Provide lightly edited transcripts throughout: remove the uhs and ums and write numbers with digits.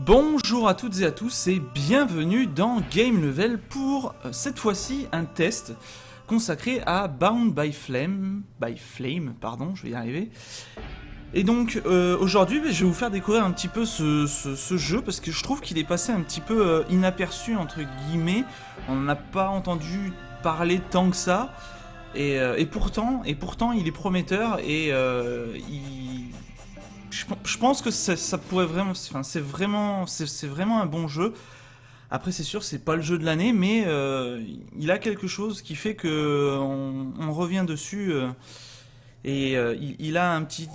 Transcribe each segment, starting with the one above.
Bonjour à toutes et à tous et bienvenue dans Game Level pour cette fois-ci un test consacré à Bound by Flame, pardon, je vais y arriver. Et donc aujourd'hui je vais vous faire découvrir un petit peu ce jeu parce que je trouve qu'il est passé un petit peu inaperçu entre guillemets. On n'en a pas entendu parler tant que ça et pourtant il est prometteur et je pense que ça pourrait vraiment, enfin c'est vraiment un bon jeu. Après c'est sûr c'est pas le jeu de l'année mais il a quelque chose qui fait que on revient dessus. Il a un petit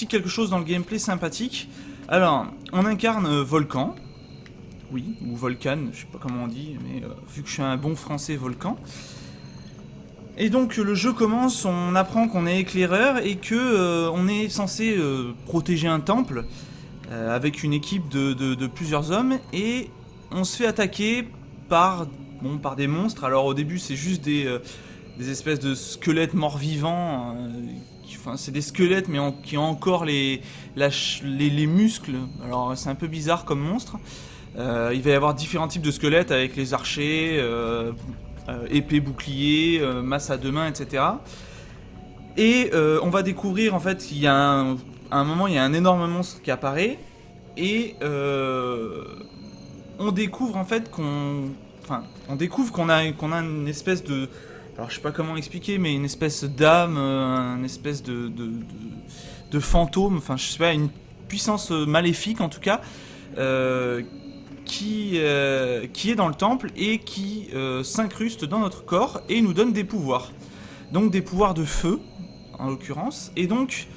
quelque chose dans le gameplay sympathique. Alors, on incarne Volcan, oui, ou Volcan, je sais pas comment on dit, mais vu que je suis un bon français, Volcan. Et donc le jeu commence, on apprend qu'on est éclaireur et que on est censé protéger un temple avec une équipe de plusieurs hommes et on se fait attaquer par, par des monstres. Alors au début c'est juste des espèces de squelettes morts-vivants. Enfin, c'est des squelettes mais qui ont encore les muscles. Alors c'est un peu bizarre comme monstre. Il va y avoir différents types de squelettes avec les archers, épée, bouclier, masse à deux mains, etc. Et on va découvrir en fait qu'il y a à un moment il y a un énorme monstre qui apparaît et on découvre en fait on découvre qu'on a une espèce de, alors je sais pas comment expliquer, mais une espèce d'âme, une espèce de fantôme, enfin je sais pas, une puissance maléfique en tout cas, qui est dans le temple et qui s'incruste dans notre corps et nous donne des pouvoirs. Donc des pouvoirs de feu, en l'occurrence. Et donc,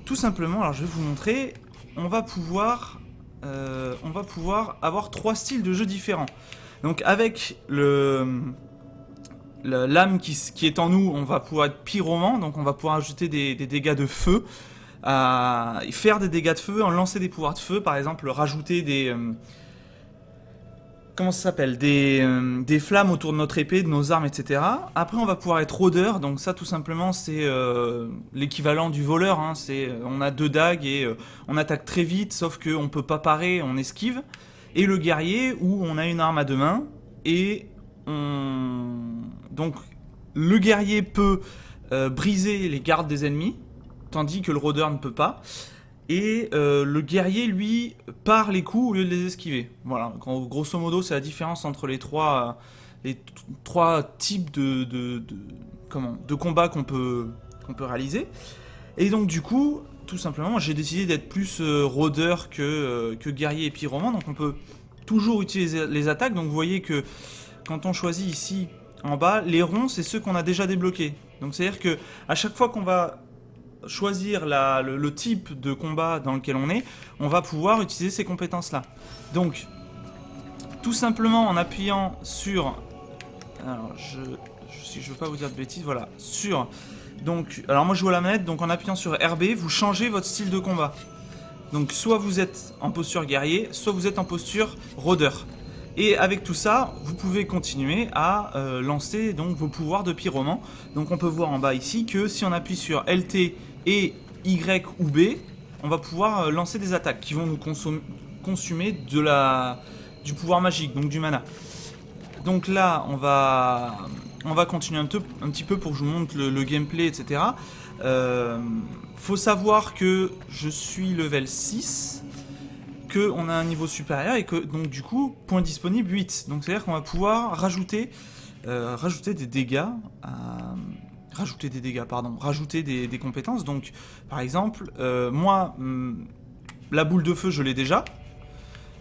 tout simplement, alors je vais vous montrer, on va pouvoir avoir trois styles de jeu différents. Donc avec l'âme qui est en nous, on va pouvoir être pyromant, donc on va pouvoir ajouter des dégâts de feu, faire des dégâts de feu, en lancer des pouvoirs de feu, par exemple rajouter des comment ça s'appelle, des flammes autour de notre épée, de nos armes, etc. Après on va pouvoir être rôdeur, donc ça tout simplement c'est l'équivalent du voleur, hein. On a deux dagues et on attaque très vite, sauf qu'on peut pas parer, on esquive. Et le guerrier où on a une arme à deux mains et donc le guerrier peut briser les gardes des ennemis, tandis que le rôdeur ne peut pas. Et le guerrier, lui, part les coups au lieu de les esquiver. Voilà, grosso modo, c'est la différence entre les trois types de combats qu'on peut réaliser. Et donc, du coup, tout simplement, j'ai décidé d'être plus rôdeur que guerrier et pyromant. Donc, on peut toujours utiliser les attaques. Donc, vous voyez que quand on choisit ici, en bas, les ronds, c'est ceux qu'on a déjà débloqués. Donc, c'est-à-dire que à chaque fois qu'on va choisir le type de combat dans lequel on va pouvoir utiliser ces compétences-là. Donc, tout simplement en appuyant sur... Alors, je veux pas vous dire de bêtises, voilà. Donc, alors moi je joue à la manette, donc en appuyant sur RB, vous changez votre style de combat. Donc, soit vous êtes en posture guerrier, soit vous êtes en posture rôdeur. Et avec tout ça, vous pouvez continuer à lancer donc vos pouvoirs de pyromant. Donc on peut voir en bas ici que si on appuie sur LT et Y ou B, on va pouvoir lancer des attaques qui vont nous consumer du pouvoir magique, donc du mana. Donc là, on va continuer un petit peu pour que je vous montre le gameplay, etc. Faut savoir que je suis level 6, qu'on a un niveau supérieur et que donc du coup, point disponible 8. Donc c'est à dire qu'on va pouvoir rajouter des dégâts, rajouter des compétences. Donc par exemple, moi, la boule de feu je l'ai déjà,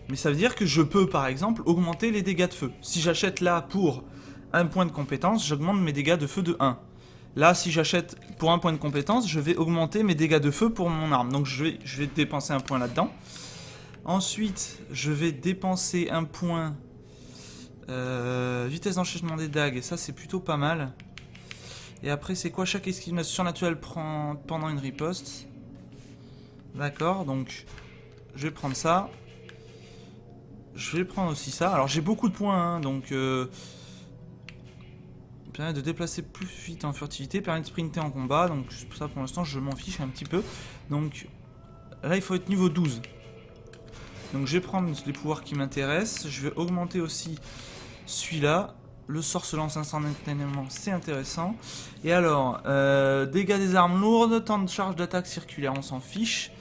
mais ça veut dire que je peux par exemple augmenter les dégâts de feu. Si j'achète là pour un point de compétence, j'augmente mes dégâts de feu de 1. Là, si j'achète pour un point de compétence, je vais augmenter mes dégâts de feu pour mon arme. Donc je vais dépenser un point là-dedans. Ensuite, je vais dépenser un point vitesse d'enchaînement des dagues, et ça c'est plutôt pas mal. Et après, c'est quoi? Chaque esquive surnaturelle prend pendant une riposte. D'accord, donc je vais prendre ça. Je vais prendre aussi ça. Alors j'ai beaucoup de points, hein, donc permet de déplacer plus vite en furtivité, permet de sprinter en combat. Donc ça pour l'instant je m'en fiche un petit peu. Donc là il faut être niveau 12. Donc je vais prendre les pouvoirs qui m'intéressent. Je vais augmenter aussi celui-là. Le sort se lance instantanément, c'est intéressant. Et alors, dégâts des armes lourdes, temps de charge d'attaque circulaire, on s'en fiche.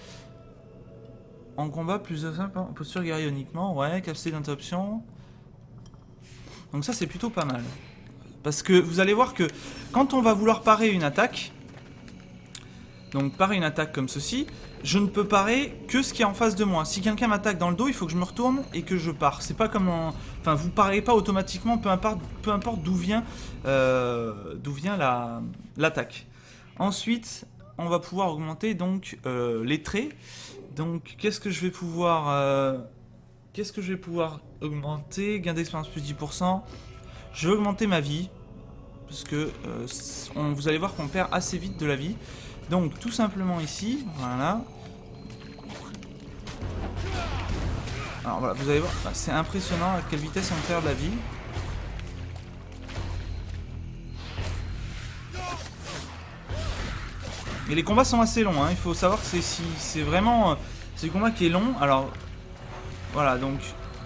En combat, plus de simple, posture guerrier uniquement, ouais, capacité d'interruption. Donc ça c'est plutôt pas mal. Parce que vous allez voir que quand on va vouloir parer une attaque, donc parer une attaque comme ceci, je ne peux parer que ce qui est en face de moi. Si quelqu'un m'attaque dans le dos, il faut que je me retourne et que je pare. C'est pas comme en... Enfin, vous parez pas automatiquement, peu importe d'où vient l'attaque. Ensuite, on va pouvoir augmenter donc les traits. Donc, qu'est-ce que je vais pouvoir augmenter? Gain d'expérience plus 10%. Je vais augmenter ma vie. Parce que vous allez voir qu'on perd assez vite de la vie. Donc tout simplement ici, voilà. Alors voilà, vous allez voir, c'est impressionnant à quelle vitesse on perd de la vie. Et les combats sont assez longs, hein. Il faut savoir que c'est vraiment... c'est le combat qui est long, alors... Voilà, donc...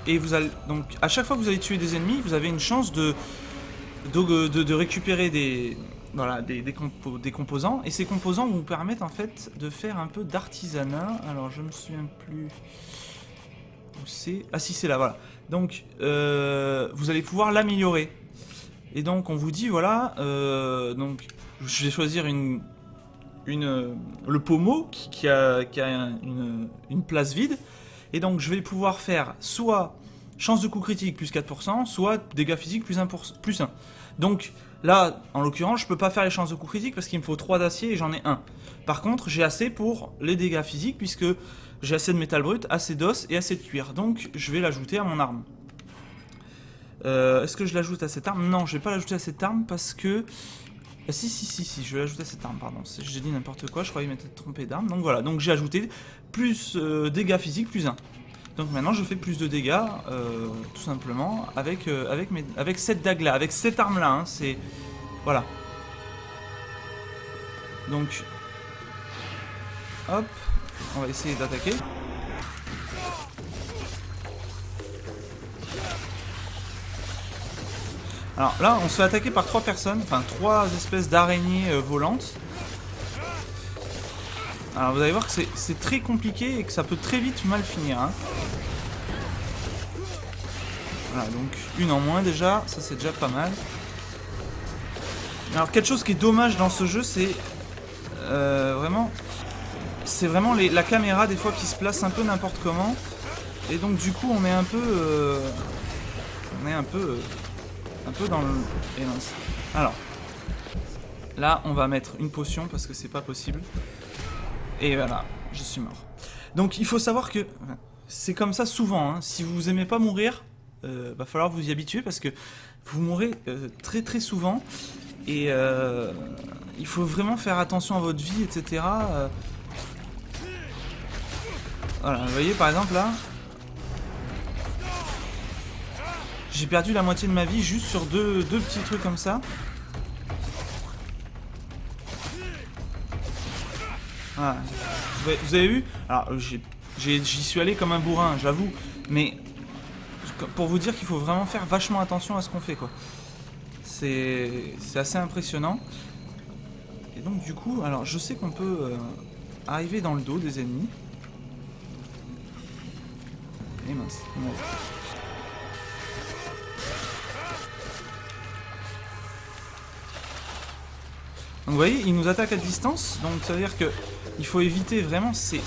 Et vous allez... Donc à chaque fois que vous allez tuer des ennemis, vous avez une chance de récupérer des... Voilà, des composants. Et ces composants vous permettent en fait de faire un peu d'artisanat. Alors je me souviens plus... Où c'est? Ah si, c'est là, voilà. Donc vous allez pouvoir l'améliorer. Et donc on vous dit, voilà... donc je vais choisir le pommeau qui a une place vide. Et donc je vais pouvoir faire soit chance de coup critique plus 4%, soit dégâts physiques plus 1. Donc là, en l'occurrence, je peux pas faire les chances de coup critique parce qu'il me faut 3 d'acier et j'en ai 1. Par contre, j'ai assez pour les dégâts physiques puisque j'ai assez de métal brut, assez d'os et assez de cuir. Donc je vais l'ajouter à mon arme. Est-ce que je l'ajoute à cette arme? Non, je vais pas l'ajouter à cette arme parce que... Si, je vais l'ajouter à cette arme, pardon. J'ai dit n'importe quoi, je croyais m'être trompé d'arme. Donc voilà, donc j'ai ajouté plus dégâts physiques plus 1. Donc maintenant je fais plus de dégâts, tout simplement, avec cette dague là, avec cette arme là, hein, c'est... Voilà. Donc... Hop, on va essayer d'attaquer. Alors là, on se fait attaquer par 3 personnes, enfin 3 espèces d'araignées volantes. Alors vous allez voir que c'est très compliqué et que ça peut très vite mal finir, hein. Voilà, donc une en moins déjà, ça c'est déjà pas mal. Alors quelque chose qui est dommage dans ce jeu, c'est vraiment la caméra des fois qui se place un peu n'importe comment. Et donc du coup on est un peu dans le... Et mince. Alors là on va mettre une potion parce que c'est pas possible. Et voilà, je suis mort. Donc il faut savoir que c'est comme ça souvent, hein. Si vous aimez pas mourir, va falloir vous y habituer parce que vous mourrez très très souvent. Et il faut vraiment faire attention à votre vie, etc. Voilà, vous voyez par exemple là, j'ai perdu la moitié de ma vie juste sur deux petits trucs comme ça. Voilà. Vous avez vu? Alors j'y suis allé comme un bourrin, j'avoue, mais pour vous dire qu'il faut vraiment faire vachement attention à ce qu'on fait, quoi. C'est assez impressionnant. Et donc du coup, alors je sais qu'on peut arriver dans le dos des ennemis. Et mince, non. Donc vous voyez, il nous attaque à distance, donc ça veut dire que il faut éviter vraiment, c'est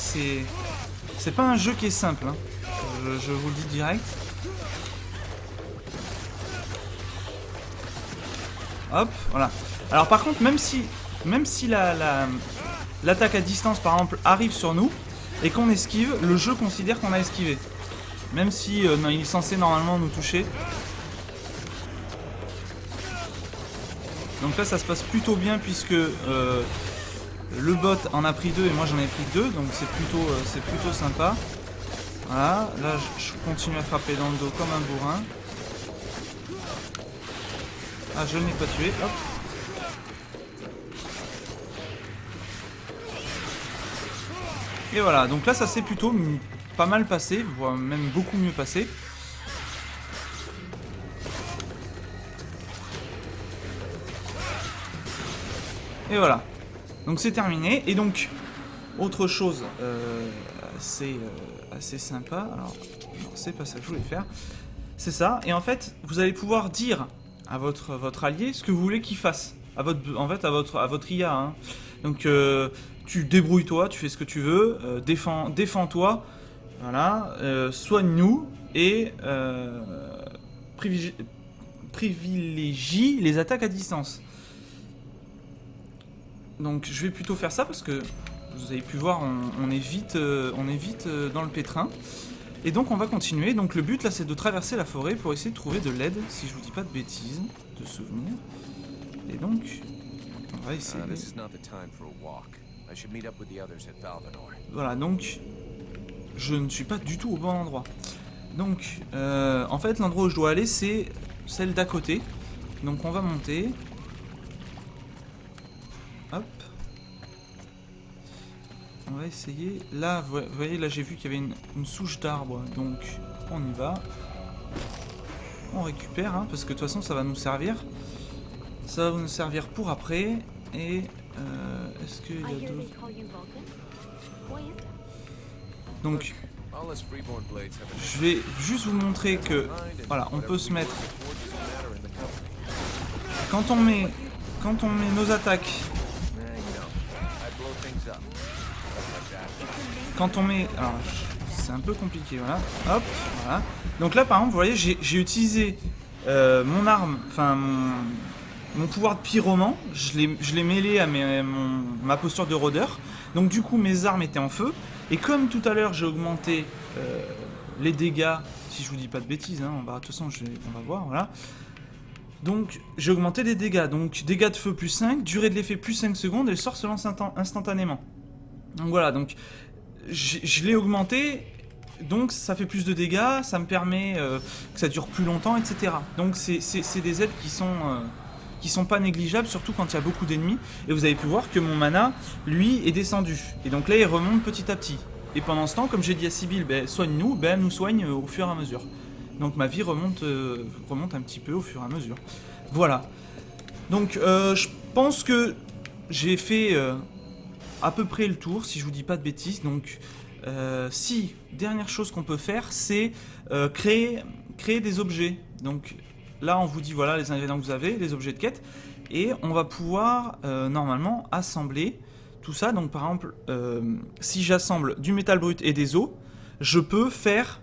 pas un jeu qui est simple, hein. Je vous le dis direct. Hop, voilà. Alors par contre, même si l'attaque à distance par exemple arrive sur nous et qu'on esquive, le jeu considère qu'on a esquivé. Même si non, il est censé normalement nous toucher. Donc là ça se passe plutôt bien puisque le bot en a pris 2 et moi j'en ai pris 2, donc c'est plutôt sympa. Voilà, là je continue à frapper dans le dos comme un bourrin. Ah, je ne l'ai pas tué, hop. Et voilà, donc là ça s'est plutôt pas mal passer, voire même beaucoup mieux passer. Et voilà. Donc c'est terminé. Et donc, autre chose assez sympa. Alors, non, c'est pas ça que je voulais faire. C'est ça. Et en fait, vous allez pouvoir dire à votre allié ce que vous voulez qu'il fasse. À votre IA. Hein. Donc, tu débrouilles-toi, tu fais ce que tu veux. Défends-toi. Voilà. Soigne-nous. Et privilégie les attaques à distance. Donc je vais plutôt faire ça parce que vous avez pu voir, on est vite dans le pétrin. Et donc on va continuer. Donc le but là c'est de traverser la forêt pour essayer de trouver de l'aide, si je vous dis pas de bêtises, de souvenirs. Et donc on va essayer. Voilà, donc je ne suis pas du tout au bon endroit. Donc en fait l'endroit où je dois aller c'est celle d'à côté. Donc on va monter. Hop. On va essayer. Là, vous voyez, là j'ai vu qu'il y avait une souche d'arbre. Donc, on y va. On récupère, hein, parce que de toute façon, ça va nous servir. Ça va nous servir pour après. Et est-ce qu'il y a d'autres... Donc, je vais juste vous montrer que... Voilà, on peut se mettre... Quand on met nos attaques... Quand on met... Alors, c'est un peu compliqué, voilà. Hop, voilà. Donc là, par exemple, vous voyez, j'ai utilisé mon arme, enfin, mon pouvoir de pyromant. Je l'ai mêlé à ma posture de rôdeur. Donc du coup, mes armes étaient en feu. Et comme tout à l'heure, j'ai augmenté les dégâts, si je vous dis pas de bêtises, hein, de toute façon, on va voir, voilà. Donc, j'ai augmenté les dégâts. Donc, dégâts de feu plus 5, durée de l'effet plus 5 secondes, et le sort se lance instantanément. Donc voilà, donc je l'ai augmenté, donc ça fait plus de dégâts, ça me permet que ça dure plus longtemps, etc. Donc c'est des aides qui sont pas négligeables, surtout quand il y a beaucoup d'ennemis. Et vous avez pu voir que mon mana, lui, est descendu. Et donc là, il remonte petit à petit. Et pendant ce temps, comme j'ai dit à Sybille, soigne-nous, elle nous soigne au fur et à mesure. Donc ma vie remonte un petit peu au fur et à mesure. Voilà. Donc je pense que j'ai fait... à peu près le tour, si je vous dis pas de bêtises. Donc, dernière chose qu'on peut faire, c'est créer des objets. Donc là, on vous dit voilà les ingrédients que vous avez, les objets de quête, et on va pouvoir normalement assembler tout ça. Donc par exemple, si j'assemble du métal brut et des os, je peux faire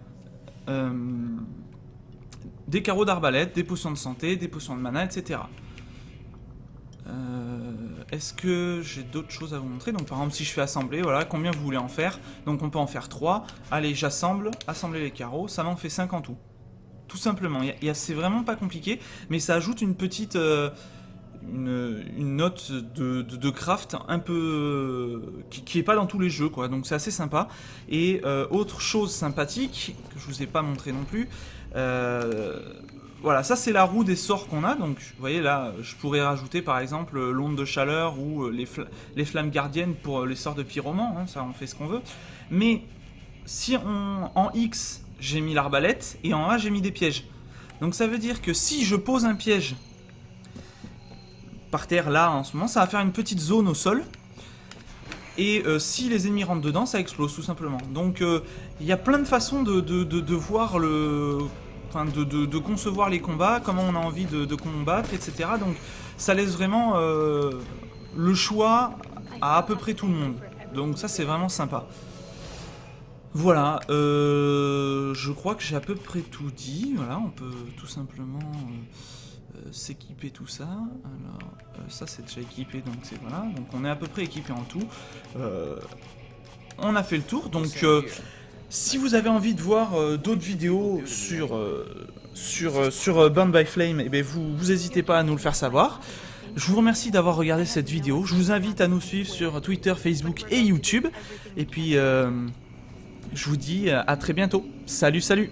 des carreaux d'arbalète, des potions de santé, des potions de mana, etc. Est-ce que j'ai d'autres choses à vous montrer? Donc par exemple si je fais assembler, voilà, combien vous voulez en faire? Donc on peut en faire 3. Allez, assembler les carreaux, ça m'en fait 5 en tout. Tout simplement, c'est vraiment pas compliqué, mais ça ajoute une petite... une note de craft un peu... qui est pas dans tous les jeux, quoi. Donc c'est assez sympa. Et autre chose sympathique, que je vous ai pas montré non plus... voilà, ça c'est la roue des sorts qu'on a, donc vous voyez là, je pourrais rajouter par exemple l'onde de chaleur ou les flammes gardiennes pour les sorts de pyromant, hein, ça on fait ce qu'on veut. Mais si en X j'ai mis l'arbalète et en A j'ai mis des pièges. Donc ça veut dire que si je pose un piège par terre là en ce moment, ça va faire une petite zone au sol. Et si les ennemis rentrent dedans, ça explose tout simplement. Donc il y a plein de façons de voir le... Enfin, de concevoir les combats, comment on a envie de combattre, etc. Donc ça laisse vraiment le choix à peu près tout le monde. Donc ça c'est vraiment sympa. Voilà, je crois que j'ai à peu près tout dit. Voilà, on peut tout simplement s'équiper tout ça. Alors ça c'est déjà équipé, donc c'est voilà. Donc on est à peu près équipé en tout. On a fait le tour, donc... si vous avez envie de voir d'autres vidéos sur Burned by Flame, eh bien vous n'hésitez pas à nous le faire savoir. Je vous remercie d'avoir regardé cette vidéo. Je vous invite à nous suivre sur Twitter, Facebook et YouTube. Et puis, je vous dis à très bientôt. Salut, salut!